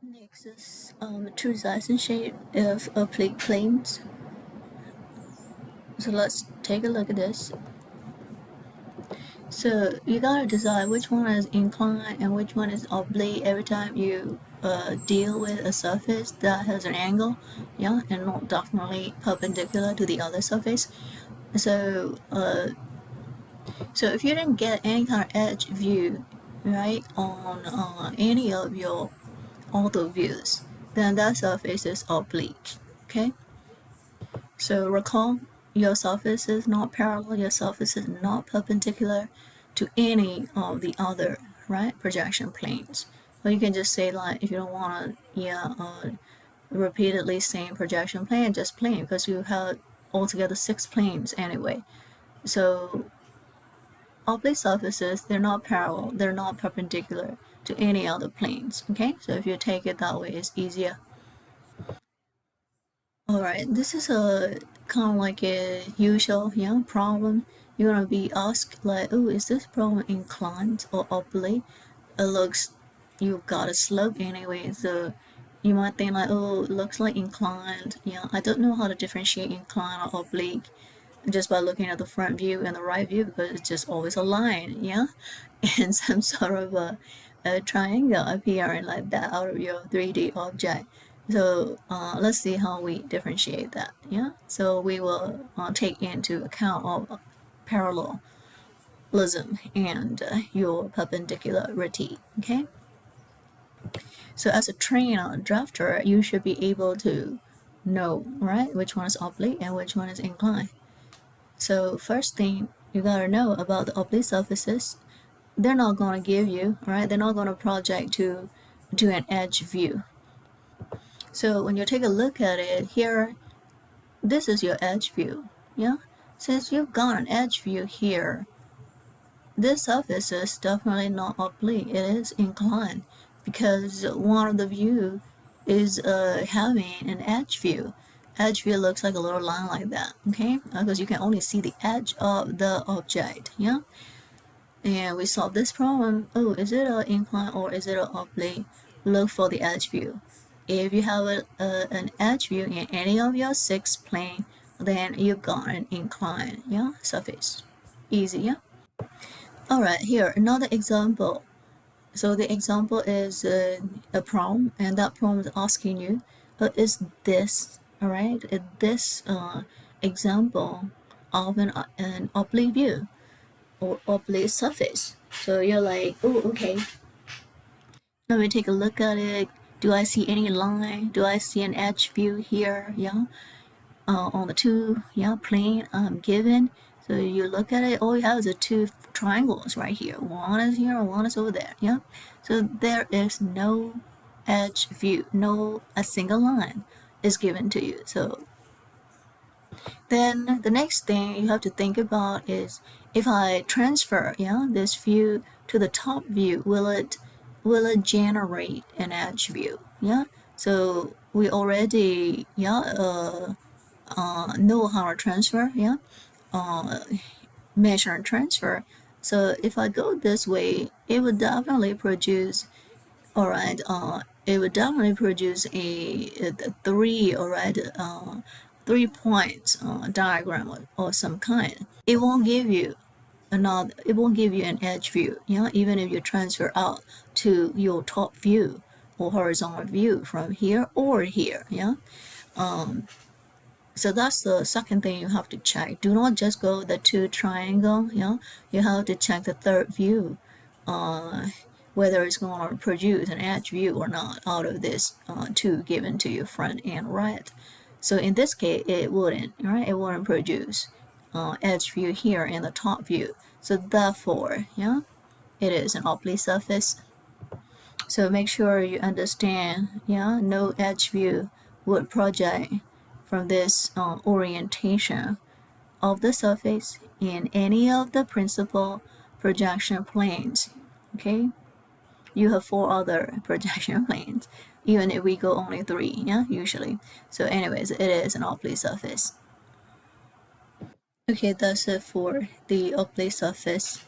Next is true size and shape of oblique planes. So let's take a look at this. So you gotta decide which one is inclined and which one is oblique every time you deal with a surface that has an angle, yeah, and not definitely perpendicular to the other surface. So so if you didn't get any kind of edge view, right, on any of your ortho views, then that surface is oblique. Okay. So recall, your surface is not parallel, your surface is not perpendicular to any of the other, right, projection planes. Or you can just say, like, if you don't want to, repeatedly same projection plane, just plane, because you have altogether 6 planes anyway. So oblique surfaces, they're not parallel, they're not perpendicular to any other planes. Okay, so if you take it that way, it's easier. Alright, this is a kind of like a usual problem. You're gonna be asked like, oh, is this problem inclined or oblique? It looks, you got a slope anyway, so you might think like, oh, it looks like inclined. Yeah, I don't know how to differentiate inclined or oblique just by looking at the front view and the right view, because it's just always a line, yeah, and some sort of a triangle appearing like that out of your 3D object. So let's see how we differentiate that. Yeah, so we will take into account of parallelism and your perpendicularity. Okay, so as a trainer drafter, you should be able to know, right, which one is oblique and which one is inclined. So first thing you gotta know about the oblique surfaces, they're not gonna give you, right? They're not gonna project to an edge view. So when you take a look at it here, this is your edge view, yeah? Since you've got an edge view here, this surface is definitely not oblique, it is inclined, because one of the view is having an edge view. Edge view looks like a little line like that, okay? Because you can only see the edge of the object, yeah? And we solve this problem. Oh, is it an incline or is it an oblique? Look for the edge view. If you have an edge view in any of your 6 plane, then you've got an incline, yeah, surface. Easy, yeah? Alright, here, another example. So the example is a problem, and that problem is asking you, is this, alright, this example of an oblique view or oblique surface. So you're like, oh, okay. Let me take a look at it. Do I see any line? Do I see an edge view here? Yeah, on the 2 plane I'm given. So you look at it. All you have is the 2 triangles right here. One is here, one is over there. Yeah. So there is no edge view. No, a single line is given to you. So then the next thing you have to think about is, if I transfer this view to the top view, will it generate an edge view? Yeah. So we already know how to transfer, measure and transfer. So if I go this way, it would definitely produce, all right, it would definitely produce a 3, all right, 3 points diagram or some kind. It won't give you another, it won't give you an edge view, even if you transfer out to your top view or horizontal view from here or here, so that's the second thing you have to check. Do not just go the 2 triangle, you have to check the third view, whether it's going to produce an edge view or not out of this 2 given to you front and right. So in this case, it wouldn't, right? It wouldn't produce edge view here in the top view. So therefore, it is an oblique surface. So make sure you understand, no edge view would project from this orientation of the surface in any of the principal projection planes. Okay, you have 4 other projection planes, even if we go only 3, usually. So anyways, it is an oblique surface. Okay, that's it for the oblique surface.